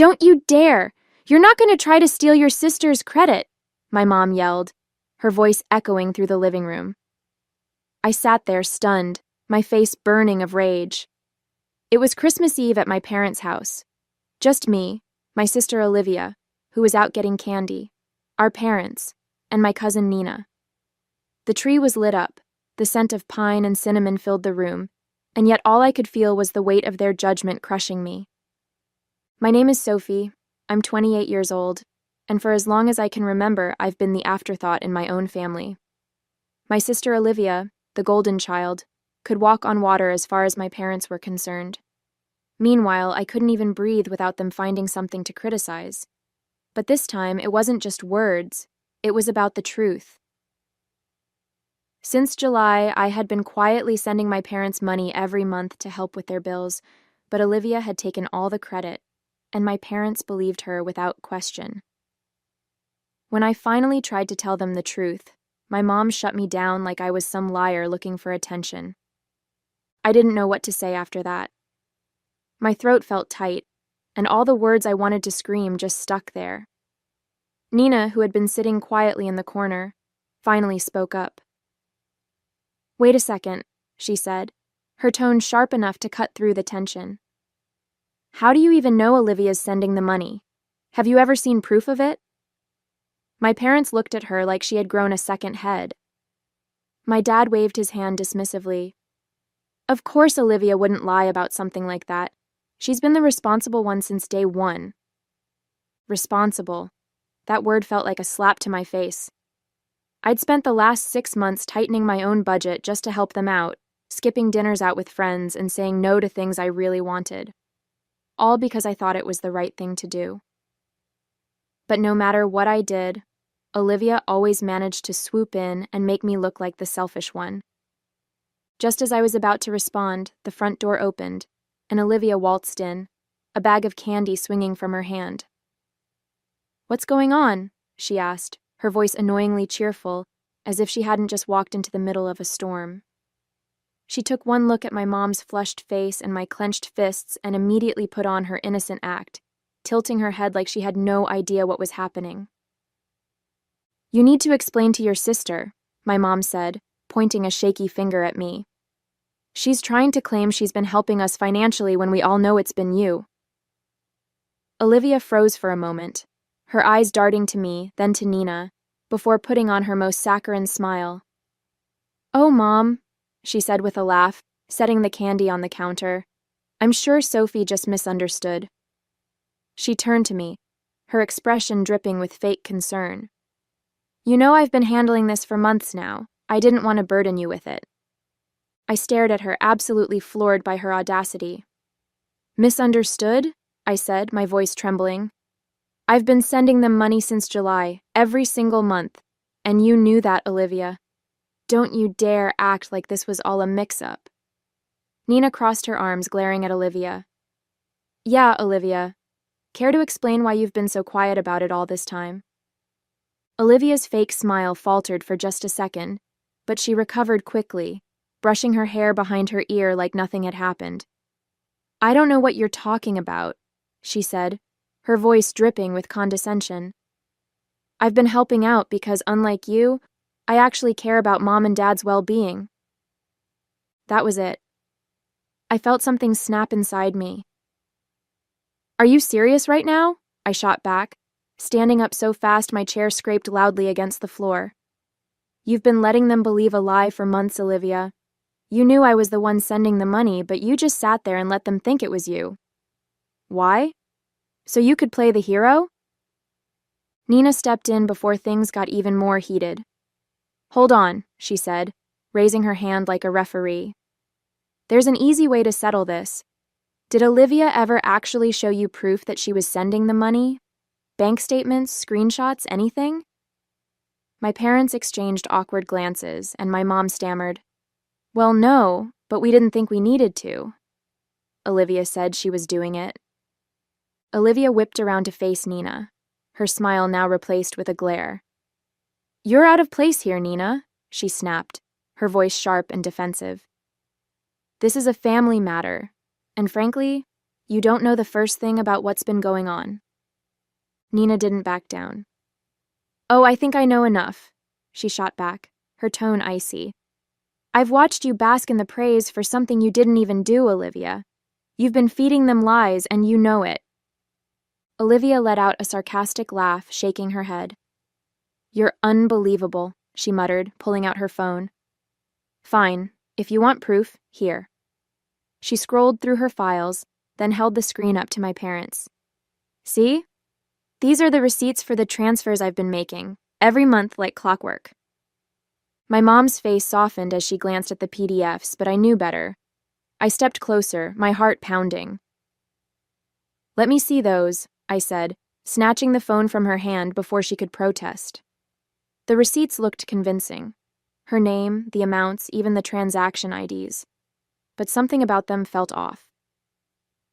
Don't you dare! You're not going to try to steal your sister's credit, my mom yelled, her voice echoing through the living room. I sat there stunned, my face burning of rage. It was Christmas Eve at my parents' house. Just me, my sister Olivia, who was out getting candy, our parents, and my cousin Nina. The tree was lit up, the scent of pine and cinnamon filled the room, and yet all I could feel was the weight of their judgment crushing me. My name is Sophie, I'm 28 years old, and for as long as I can remember, I've been the afterthought in my own family. My sister Olivia, the golden child, could walk on water as far as my parents were concerned. Meanwhile, I couldn't even breathe without them finding something to criticize. But this time, it wasn't just words, it was about the truth. Since July, I had been quietly sending my parents money every month to help with their bills, but Olivia had taken all the credit, and my parents believed her without question. When I finally tried to tell them the truth, my mom shut me down like I was some liar looking for attention. I didn't know what to say after that. My throat felt tight, and all the words I wanted to scream just stuck there. Nina, who had been sitting quietly in the corner, finally spoke up. "Wait a second," she said, her tone sharp enough to cut through the tension. "How do you even know Olivia's sending the money? Have you ever seen proof of it?" My parents looked at her like she had grown a second head. My dad waved his hand dismissively. "Of course Olivia wouldn't lie about something like that. She's been the responsible one since day one." Responsible. That word felt like a slap to my face. I'd spent the last 6 months tightening my own budget just to help them out, skipping dinners out with friends and saying no to things I really wanted. All because I thought it was the right thing to do. But no matter what I did, Olivia always managed to swoop in and make me look like the selfish one. Just as I was about to respond, the front door opened, and Olivia waltzed in, a bag of candy swinging from her hand. "What's going on?" she asked, her voice annoyingly cheerful, as if she hadn't just walked into the middle of a storm. She took one look at my mom's flushed face and my clenched fists and immediately put on her innocent act, tilting her head like she had no idea what was happening. "You need to explain to your sister," my mom said, pointing a shaky finger at me. "She's trying to claim she's been helping us financially when we all know it's been you." Olivia froze for a moment, her eyes darting to me, then to Nina, before putting on her most saccharine smile. "Oh, Mom," she said with a laugh, setting the candy on the counter. "I'm sure Sophie just misunderstood." She turned to me, her expression dripping with fake concern. "You know I've been handling this for months now. I didn't want to burden you with it." I stared at her, absolutely floored by her audacity. "Misunderstood?" I said, my voice trembling. "I've been sending them money since July, every single month, and you knew that, Olivia. Don't you dare act like this was all a mix-up." Nina crossed her arms, glaring at Olivia. "Yeah, Olivia. Care to explain why you've been so quiet about it all this time?" Olivia's fake smile faltered for just a second, but she recovered quickly, brushing her hair behind her ear like nothing had happened. "I don't know what you're talking about," she said, her voice dripping with condescension. "I've been helping out because, unlike you, I actually care about Mom and Dad's well-being." That was it. I felt something snap inside me. "Are you serious right now?" I shot back, standing up so fast my chair scraped loudly against the floor. "You've been letting them believe a lie for months, Olivia. You knew I was the one sending the money, but you just sat there and let them think it was you. Why? So you could play the hero?" Nina stepped in before things got even more heated. "Hold on," she said, raising her hand like a referee. "There's an easy way to settle this. Did Olivia ever actually show you proof that she was sending the money? Bank statements, screenshots, anything?" My parents exchanged awkward glances, and my mom stammered, "Well, no, but we didn't think we needed to." Olivia said she was doing it. Olivia whipped around to face Nina, her smile now replaced with a glare. "You're out of place here, Nina," she snapped, her voice sharp and defensive. "This is a family matter, and frankly, You don't know the first thing about what's been going on. Nina didn't back down. Oh, I think I know enough, she shot back, her tone icy. I've watched you bask in the praise for something you didn't even do, Olivia. You've been feeding them lies, and you know it. Olivia let out a sarcastic laugh, shaking her head. You're unbelievable, she muttered, pulling out her phone. Fine, if you want proof, here. She scrolled through her files, then held the screen up to my parents. See? These are the receipts for the transfers I've been making, every month like clockwork. My mom's face softened as she glanced at the PDFs, but I knew better. I stepped closer, my heart pounding. Let me see those, I said, snatching the phone from her hand before she could protest. The receipts looked convincing. Her name, the amounts, even the transaction IDs. But something about them felt off.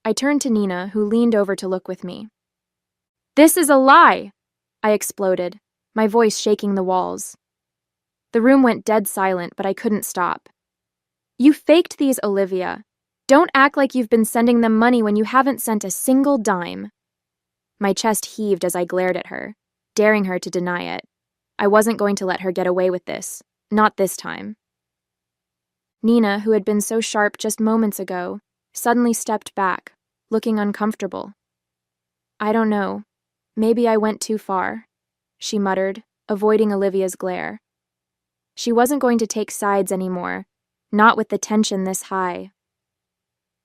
I turned to Nina, who leaned over to look with me. This is a lie! I exploded, my voice shaking the walls. The room went dead silent, but I couldn't stop. You faked these, Olivia. Don't act like you've been sending them money when you haven't sent a single dime. My chest heaved as I glared at her, daring her to deny it. I wasn't going to let her get away with this. Not this time. Nina, who had been so sharp just moments ago, suddenly stepped back, looking uncomfortable. I don't know. Maybe I went too far, she muttered, avoiding Olivia's glare. She wasn't going to take sides anymore, not with the tension this high.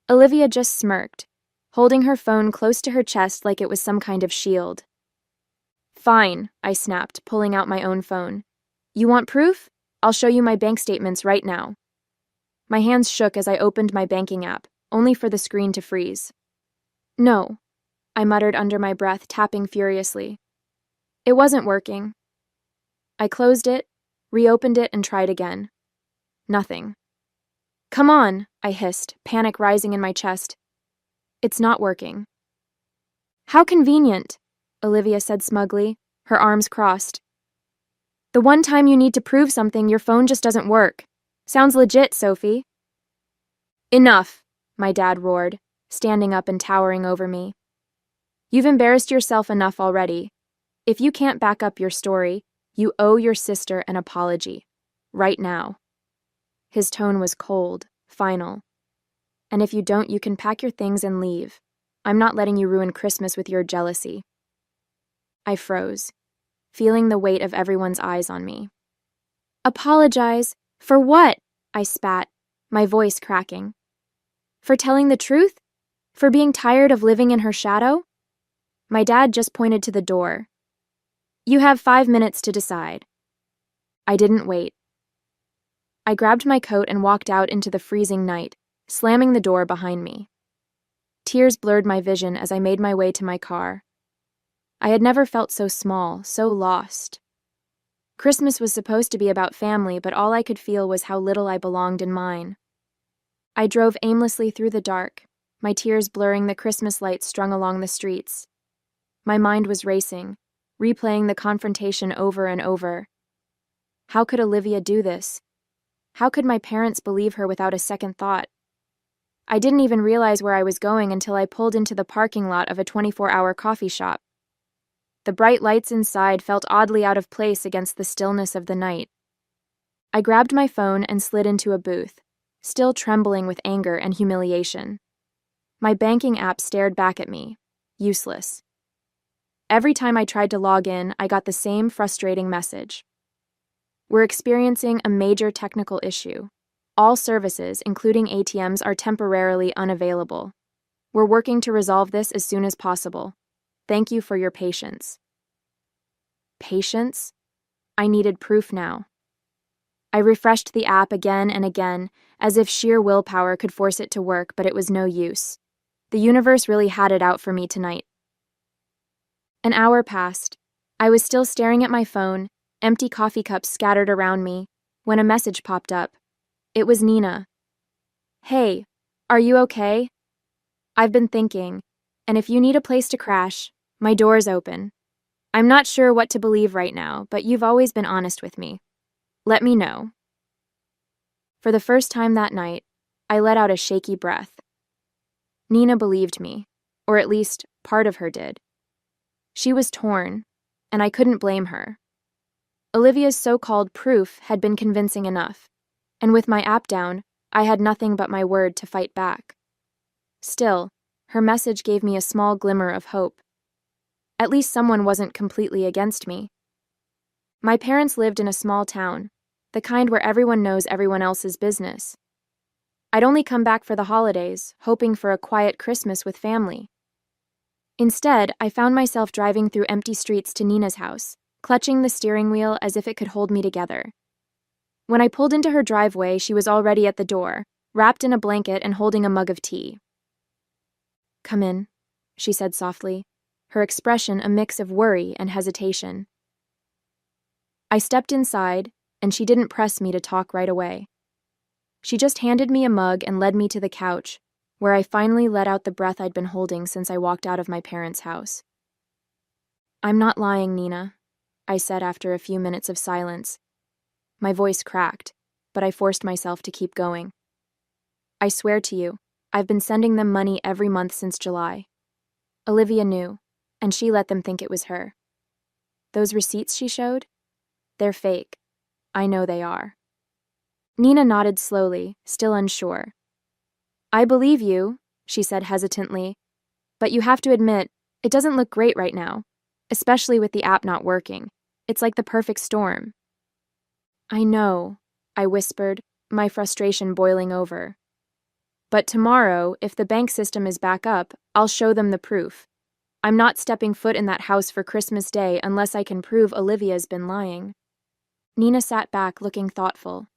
Olivia just smirked, holding her phone close to her chest like it was some kind of shield. Fine, I snapped, pulling out my own phone. You want proof? I'll show you my bank statements right now. My hands shook as I opened my banking app, only for the screen to freeze. No, I muttered under my breath, tapping furiously. It wasn't working. I closed it, reopened it, and tried again. Nothing. Come on, I hissed, panic rising in my chest. It's not working. How convenient, Olivia said smugly, her arms crossed. The one time you need to prove something, your phone just doesn't work. Sounds legit, Sophie. Enough, my dad roared, standing up and towering over me. You've embarrassed yourself enough already. If you can't back up your story, you owe your sister an apology. Right now. His tone was cold, final. And if you don't, you can pack your things and leave. I'm not letting you ruin Christmas with your jealousy. I froze, feeling the weight of everyone's eyes on me. Apologize? For what? I spat, my voice cracking. For telling the truth? For being tired of living in her shadow? My dad just pointed to the door. You have 5 minutes to decide. I didn't wait. I grabbed my coat and walked out into the freezing night, slamming the door behind me. Tears blurred my vision as I made my way to my car. I had never felt so small, so lost. Christmas was supposed to be about family, but all I could feel was how little I belonged in mine. I drove aimlessly through the dark, my tears blurring the Christmas lights strung along the streets. My mind was racing, replaying the confrontation over and over. How could Olivia do this? How could my parents believe her without a second thought? I didn't even realize where I was going until I pulled into the parking lot of a 24-hour coffee shop. The bright lights inside felt oddly out of place against the stillness of the night. I grabbed my phone and slid into a booth, still trembling with anger and humiliation. My banking app stared back at me, useless. Every time I tried to log in, I got the same frustrating message. We're experiencing a major technical issue. All services, including ATMs, are temporarily unavailable. We're working to resolve this as soon as possible. Thank you for your patience. Patience? I needed proof now. I refreshed the app again and again, as if sheer willpower could force it to work, but it was no use. The universe really had it out for me tonight. An hour passed. I was still staring at my phone, empty coffee cups scattered around me, when a message popped up. It was Nina. Hey, are you okay? I've been thinking, and if you need a place to crash, my door's open. I'm not sure what to believe right now, but you've always been honest with me. Let me know. For the first time that night, I let out a shaky breath. Nina believed me, or at least part of her did. She was torn, and I couldn't blame her. Olivia's so-called proof had been convincing enough, and with my app down, I had nothing but my word to fight back. Still, her message gave me a small glimmer of hope. At least someone wasn't completely against me. My parents lived in a small town, the kind where everyone knows everyone else's business. I'd only come back for the holidays, hoping for a quiet Christmas with family. Instead, I found myself driving through empty streets to Nina's house, clutching the steering wheel as if it could hold me together. When I pulled into her driveway, she was already at the door, wrapped in a blanket and holding a mug of tea. "Come in," she said softly, her expression a mix of worry and hesitation. I stepped inside, and she didn't press me to talk right away. She just handed me a mug and led me to the couch, where I finally let out the breath I'd been holding since I walked out of my parents' house. "I'm not lying, Nina," I said after a few minutes of silence. My voice cracked, but I forced myself to keep going. "I swear to you, I've been sending them money every month since July. Olivia knew, and she let them think it was her. Those receipts she showed? They're fake. I know they are." Nina nodded slowly, still unsure. "I believe you," she said hesitantly, "but you have to admit, it doesn't look great right now, especially with the app not working. It's like the perfect storm." "I know," I whispered, my frustration boiling over. "But tomorrow, if the bank system is back up, I'll show them the proof. I'm not stepping foot in that house for Christmas Day unless I can prove Olivia's been lying." Nina sat back, looking thoughtful.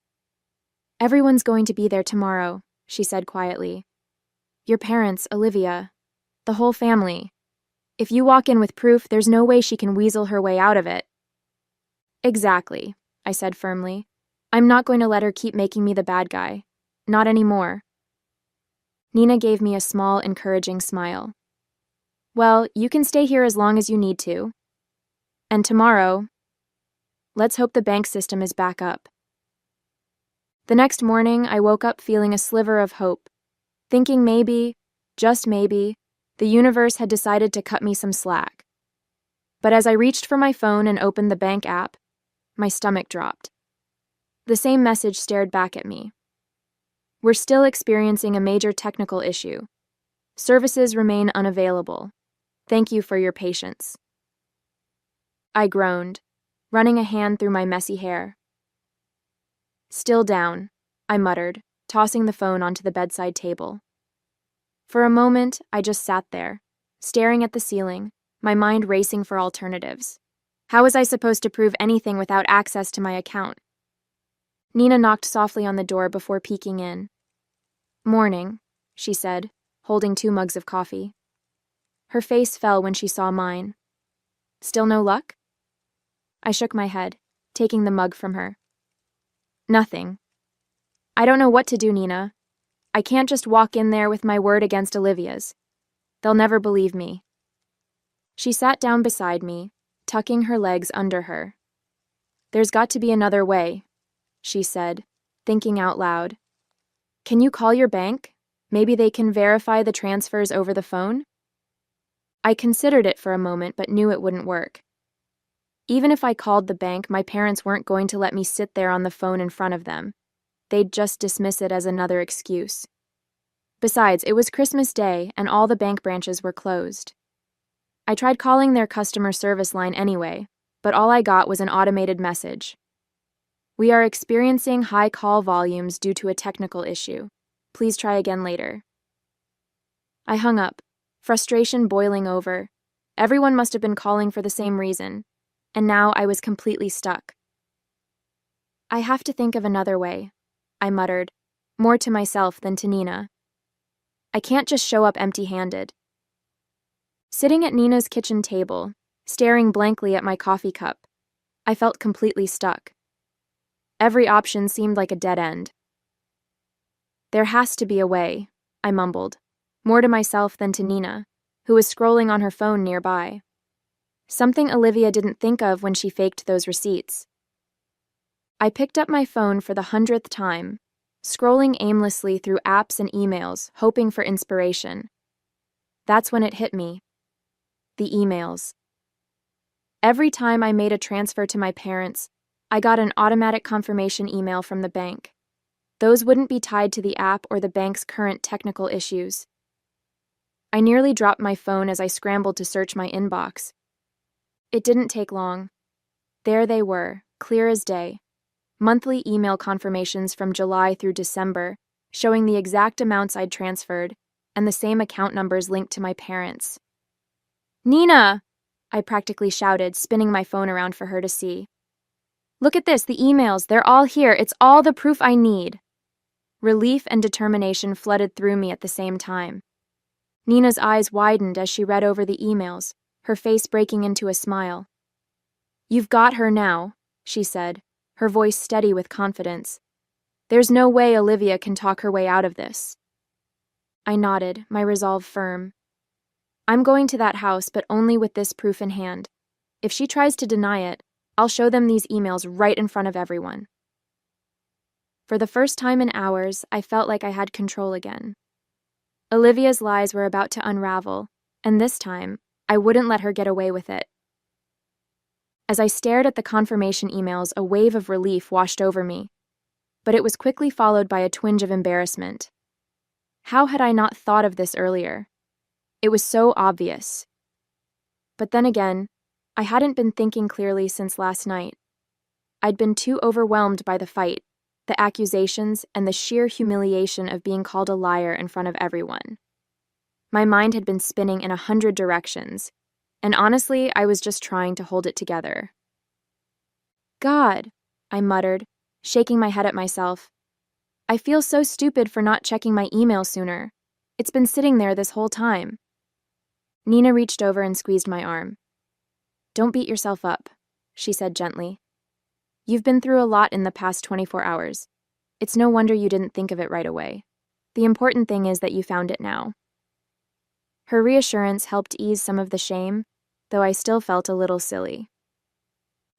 "Everyone's going to be there tomorrow," she said quietly. "Your parents, Olivia, the whole family. If you walk in with proof, there's no way she can weasel her way out of it." "Exactly," I said firmly. "I'm not going to let her keep making me the bad guy. Not anymore." Nina gave me a small, encouraging smile. "Well, you can stay here as long as you need to. And tomorrow, let's hope the bank system is back up." The next morning, I woke up feeling a sliver of hope, thinking maybe, just maybe, the universe had decided to cut me some slack. But as I reached for my phone and opened the bank app, my stomach dropped. The same message stared back at me. "We're still experiencing a major technical issue. Services remain unavailable. Thank you for your patience." I groaned, running a hand through my messy hair. "Still down," I muttered, tossing the phone onto the bedside table. For a moment, I just sat there, staring at the ceiling, my mind racing for alternatives. How was I supposed to prove anything without access to my account? Nina knocked softly on the door before peeking in. "Morning," she said, holding 2 mugs of coffee. Her face fell when she saw mine. "Still no luck?" I shook my head, taking the mug from her. "Nothing. I don't know what to do, Nina. I can't just walk in there with my word against Olivia's. They'll never believe me." She sat down beside me, tucking her legs under her. "There's got to be another way," she said, thinking out loud. "Can you call your bank? Maybe they can verify the transfers over the phone?" I considered it for a moment but knew it wouldn't work. Even if I called the bank, my parents weren't going to let me sit there on the phone in front of them. They'd just dismiss it as another excuse. Besides, it was Christmas Day and all the bank branches were closed. I tried calling their customer service line anyway, but all I got was an automated message. "We are experiencing high call volumes due to a technical issue. Please try again later." I hung up, frustration boiling over. Everyone must have been calling for the same reason, and now I was completely stuck. "I have to think of another way," I muttered, more to myself than to Nina. "I can't just show up empty-handed." Sitting at Nina's kitchen table, staring blankly at my coffee cup, I felt completely stuck. Every option seemed like a dead end. "There has to be a way," I mumbled, more to myself than to Nina, who was scrolling on her phone nearby. Something Olivia didn't think of when she faked those receipts. I picked up my phone for the 100th time, scrolling aimlessly through apps and emails, hoping for inspiration. That's when it hit me. The emails. Every time I made a transfer to my parents, I got an automatic confirmation email from the bank. Those wouldn't be tied to the app or the bank's current technical issues. I nearly dropped my phone as I scrambled to search my inbox. It didn't take long. There they were, clear as day. Monthly email confirmations from July through December, showing the exact amounts I'd transferred, and the same account numbers linked to my parents. "Nina!" I practically shouted, spinning my phone around for her to see. "Look at this, the emails, they're all here, it's all the proof I need." Relief and determination flooded through me at the same time. Nina's eyes widened as she read over the emails, her face breaking into a smile. "You've got her now," she said, her voice steady with confidence. "There's no way Olivia can talk her way out of this." I nodded, my resolve firm. "I'm going to that house, but only with this proof in hand. If she tries to deny it, I'll show them these emails right in front of everyone." For the first time in hours, I felt like I had control again. Olivia's lies were about to unravel, and this time, I wouldn't let her get away with it. As I stared at the confirmation emails, a wave of relief washed over me, but it was quickly followed by a twinge of embarrassment. How had I not thought of this earlier? It was so obvious. But then again, I hadn't been thinking clearly since last night. I'd been too overwhelmed by the fight, the accusations, and the sheer humiliation of being called a liar in front of everyone. My mind had been spinning in 100 directions, and honestly, I was just trying to hold it together. "God," I muttered, shaking my head at myself. "I feel so stupid for not checking my email sooner. It's been sitting there this whole time." Nina reached over and squeezed my arm. "Don't beat yourself up," she said gently. "You've been through a lot in the past 24 hours. It's no wonder you didn't think of it right away. The important thing is that you found it now." Her reassurance helped ease some of the shame, though I still felt a little silly.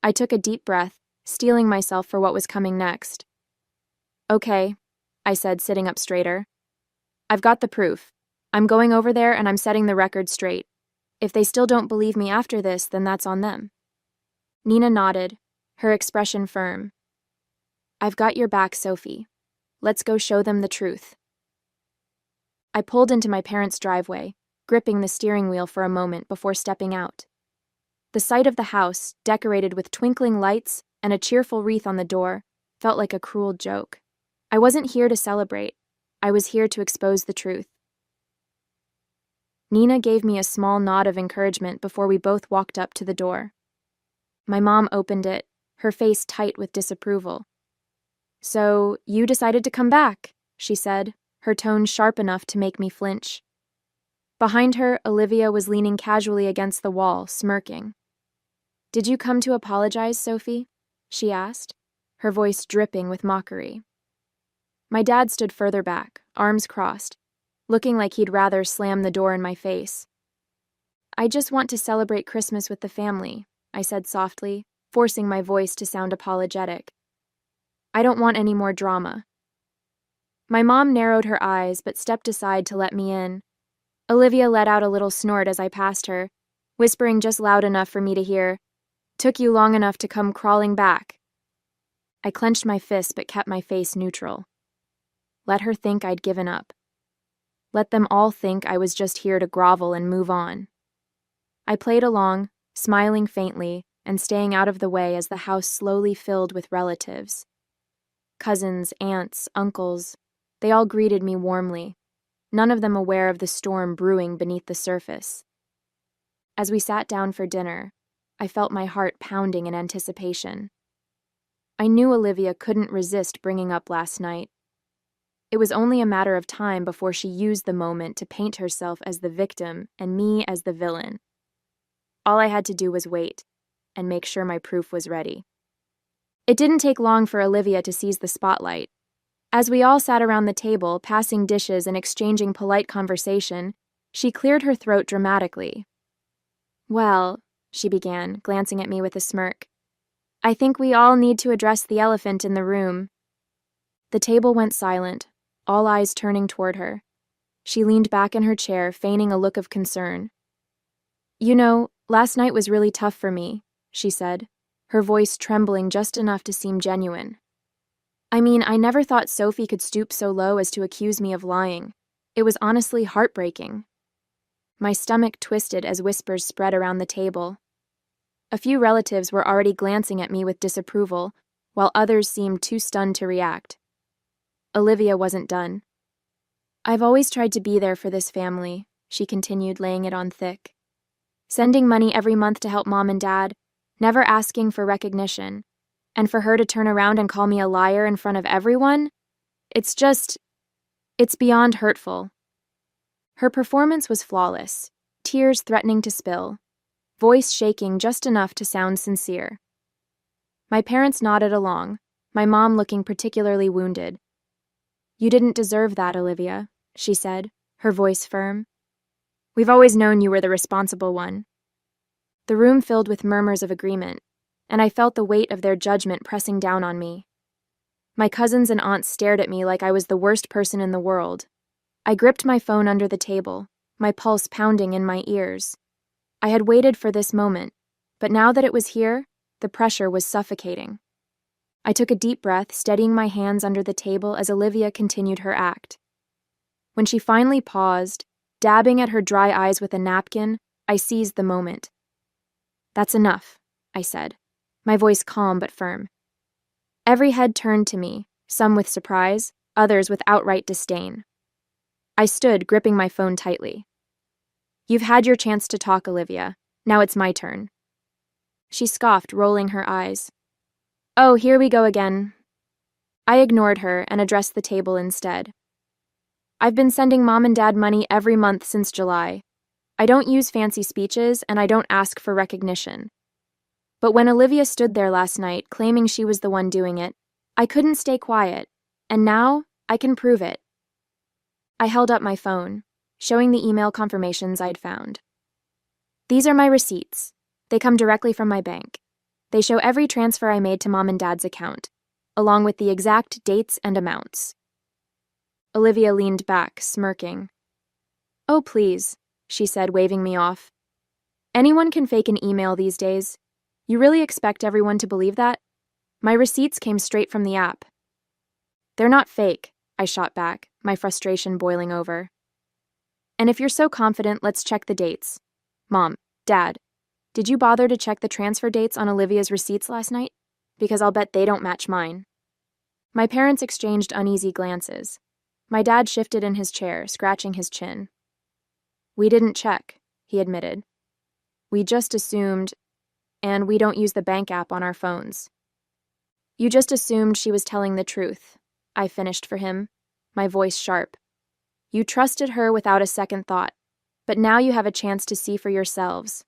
I took a deep breath, steeling myself for what was coming next. "Okay," I said, sitting up straighter. "I've got the proof. I'm going over there and I'm setting the record straight. If they still don't believe me after this, then that's on them." Nina nodded, her expression firm. "I've got your back, Sophie. Let's go show them the truth." I pulled into my parents' driveway, gripping the steering wheel for a moment before stepping out. The sight of the house, decorated with twinkling lights and a cheerful wreath on the door, felt like a cruel joke. I wasn't here to celebrate. I was here to expose the truth. Nina gave me a small nod of encouragement before we both walked up to the door. My mom opened it, her face tight with disapproval. "So, you decided to come back," she said, her tone sharp enough to make me flinch. Behind her, Olivia was leaning casually against the wall, smirking. "Did you come to apologize, Sophie?" she asked, her voice dripping with mockery. My dad stood further back, arms crossed, looking like he'd rather slam the door in my face. "I just want to celebrate Christmas with the family," I said softly, forcing my voice to sound apologetic. "I don't want any more drama." My mom narrowed her eyes but stepped aside to let me in. Olivia let out a little snort as I passed her, whispering just loud enough for me to hear, "Took you long enough to come crawling back." I clenched my fist but kept my face neutral. Let her think I'd given up. Let them all think I was just here to grovel and move on. I played along, smiling faintly and staying out of the way as the house slowly filled with relatives. Cousins, aunts, uncles, they all greeted me warmly, none of them aware of the storm brewing beneath the surface. As we sat down for dinner, I felt my heart pounding in anticipation. I knew Olivia couldn't resist bringing up last night. It was only a matter of time before she used the moment to paint herself as the victim and me as the villain. All I had to do was wait and make sure my proof was ready. It didn't take long for Olivia to seize the spotlight. As we all sat around the table, passing dishes and exchanging polite conversation, she cleared her throat dramatically. "Well," she began, glancing at me with a smirk, "I think we all need to address the elephant in the room." The table went silent, all eyes turning toward her. She leaned back in her chair, feigning a look of concern. "You know, last night was really tough for me," she said, her voice trembling just enough to seem genuine. "I mean, I never thought Sophie could stoop so low as to accuse me of lying. It was honestly heartbreaking." My stomach twisted as whispers spread around the table. A few relatives were already glancing at me with disapproval, while others seemed too stunned to react. Olivia wasn't done. "I've always tried to be there for this family," she continued, laying it on thick. "Sending money every month to help Mom and Dad, never asking for recognition, and for her to turn around and call me a liar in front of everyone? It's beyond hurtful." Her performance was flawless, tears threatening to spill, voice shaking just enough to sound sincere. My parents nodded along, my mom looking particularly wounded. "You didn't deserve that, Olivia," she said, her voice firm. "We've always known you were the responsible one." The room filled with murmurs of agreement, and I felt the weight of their judgment pressing down on me. My cousins and aunts stared at me like I was the worst person in the world. I gripped my phone under the table, my pulse pounding in my ears. I had waited for this moment, but now that it was here, the pressure was suffocating. I took a deep breath, steadying my hands under the table as Olivia continued her act. When she finally paused, dabbing at her dry eyes with a napkin, I seized the moment. "That's enough," I said, my voice calm but firm. Every head turned to me, some with surprise, others with outright disdain. I stood, gripping my phone tightly. "You've had your chance to talk, Olivia. Now it's my turn." She scoffed, rolling her eyes. "Oh, here we go again." I ignored her and addressed the table instead. "I've been sending Mom and Dad money every month since July. I don't use fancy speeches, and I don't ask for recognition. But when Olivia stood there last night, claiming she was the one doing it, I couldn't stay quiet, and now I can prove it." I held up my phone, showing the email confirmations I'd found. "These are my receipts. They come directly from my bank. They show every transfer I made to Mom and Dad's account, along with the exact dates and amounts." Olivia leaned back, smirking. "Oh, please," she said, waving me off. "Anyone can fake an email these days. You really expect everyone to believe that? My receipts came straight from the app." "They're not fake," I shot back, my frustration boiling over. "And if you're so confident, let's check the dates. Mom, Dad, did you bother to check the transfer dates on Olivia's receipts last night? Because I'll bet they don't match mine." My parents exchanged uneasy glances. My dad shifted in his chair, scratching his chin. "We didn't check," he admitted. "We just assumed, and we don't use the bank app on our phones." "You just assumed she was telling the truth," I finished for him, my voice sharp. "You trusted her without a second thought, but now you have a chance to see for yourselves."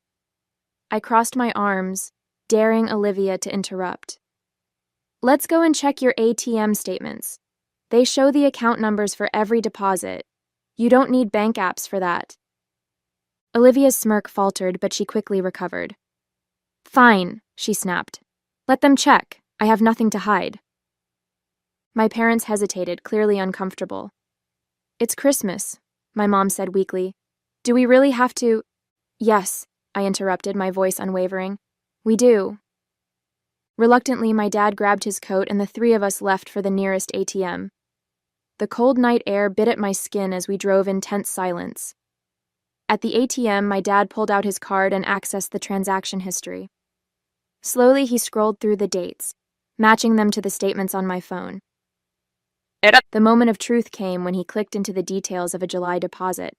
I crossed my arms, daring Olivia to interrupt. "Let's go and check your ATM statements. They show the account numbers for every deposit. You don't need bank apps for that." Olivia's smirk faltered, but she quickly recovered. "Fine," she snapped. "Let them check. I have nothing to hide." My parents hesitated, clearly uncomfortable. "It's Christmas," my mom said weakly. "Do we really have to—" "Yes," I interrupted, my voice unwavering. "We do." Reluctantly, my dad grabbed his coat and the three of us left for the nearest ATM. The cold night air bit at my skin as we drove in tense silence. At the ATM, my dad pulled out his card and accessed the transaction history. Slowly, he scrolled through the dates, matching them to the statements on my phone. The moment of truth came when he clicked into the details of a July deposit.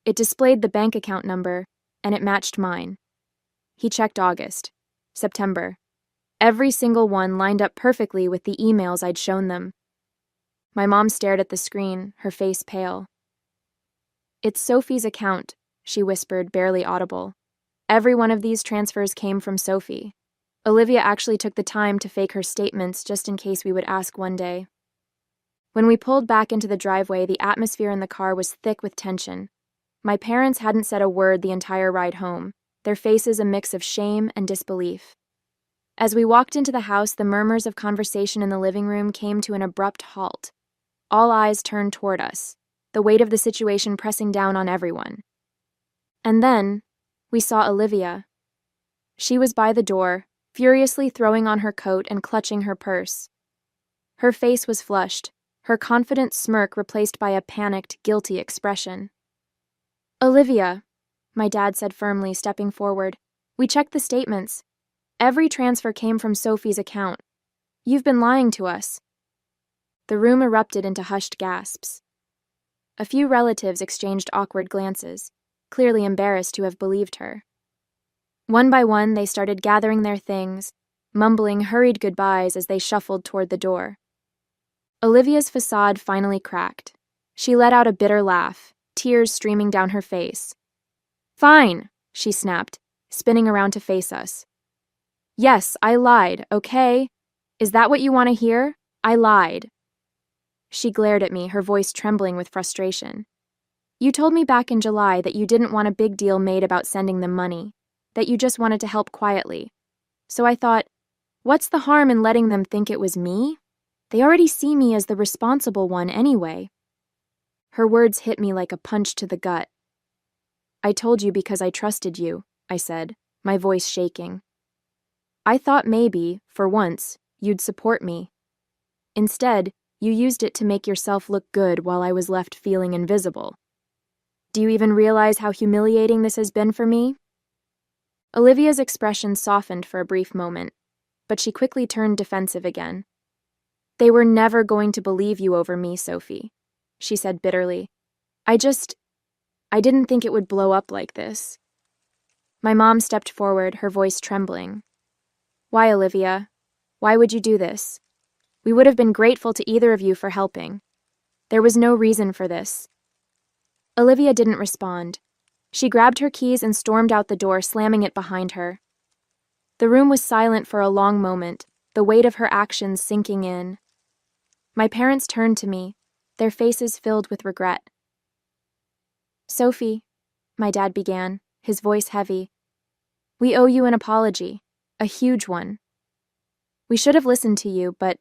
It displayed the bank account number, and it matched mine. He checked August, September. Every single one lined up perfectly with the emails I'd shown them. My mom stared at the screen, her face pale. "It's Sophie's account," she whispered, barely audible. "Every one of these transfers came from Sophie. Olivia actually took the time to fake her statements just in case we would ask one day." When we pulled back into the driveway, the atmosphere in the car was thick with tension. My parents hadn't said a word the entire ride home, their faces a mix of shame and disbelief. As we walked into the house, the murmurs of conversation in the living room came to an abrupt halt. All eyes turned toward us. the weight of the situation pressing down on everyone. And then, we saw Olivia. She was by the door, furiously throwing on her coat and clutching her purse. Her face was flushed, her confident smirk replaced by a panicked, guilty expression. "Olivia," my dad said firmly, stepping forward, "we checked the statements. Every transfer came from Sophie's account. You've been lying to us." The room erupted into hushed gasps. A few relatives exchanged awkward glances, clearly embarrassed to have believed her. One by one, they started gathering their things, mumbling hurried goodbyes as they shuffled toward the door. Olivia's facade finally cracked. She let out a bitter laugh, tears streaming down her face. "Fine," she snapped, spinning around to face us. "Yes, I lied, okay? Is that what you want to hear? I lied." She glared at me, her voice trembling with frustration. "You told me back in July that you didn't want a big deal made about sending them money, that you just wanted to help quietly. So I thought, what's the harm in letting them think it was me? They already see me as the responsible one anyway." Her words hit me like a punch to the gut. "I told you because I trusted you," I said, my voice shaking. "I thought maybe, for once, you'd support me. Instead, you used it to make yourself look good while I was left feeling invisible. Do you even realize how humiliating this has been for me?" Olivia's expression softened for a brief moment, but she quickly turned defensive again. "They were never going to believe you over me, Sophie," she said bitterly. I didn't think it would blow up like this." My mom stepped forward, her voice trembling. "Why, Olivia? Why would you do this? We would have been grateful to either of you for helping. There was no reason for this." Olivia didn't respond. She grabbed her keys and stormed out the door, slamming it behind her. The room was silent for a long moment, the weight of her actions sinking in. My parents turned to me, their faces filled with regret. "Sophie," my dad began, his voice heavy, "we owe you an apology, a huge one. We should have listened to you, but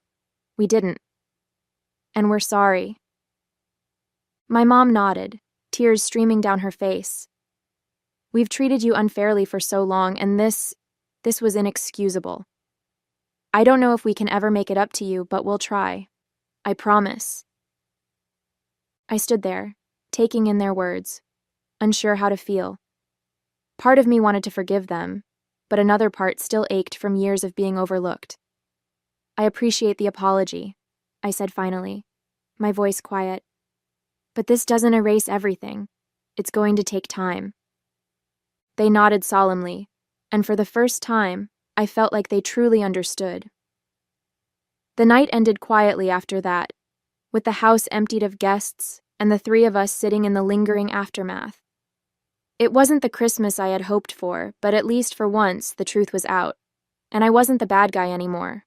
we didn't. And we're sorry." My mom nodded, tears streaming down her face. "We've treated you unfairly for so long, and this was inexcusable. I don't know if we can ever make it up to you, but we'll try. I promise." I stood there, taking in their words, unsure how to feel. Part of me wanted to forgive them, but another part still ached from years of being overlooked. "I appreciate the apology," I said finally, my voice quiet. "But this doesn't erase everything. It's going to take time." They nodded solemnly, and for the first time, I felt like they truly understood. The night ended quietly after that, with the house emptied of guests and the three of us sitting in the lingering aftermath. It wasn't the Christmas I had hoped for, but at least for once the truth was out, and I wasn't the bad guy anymore.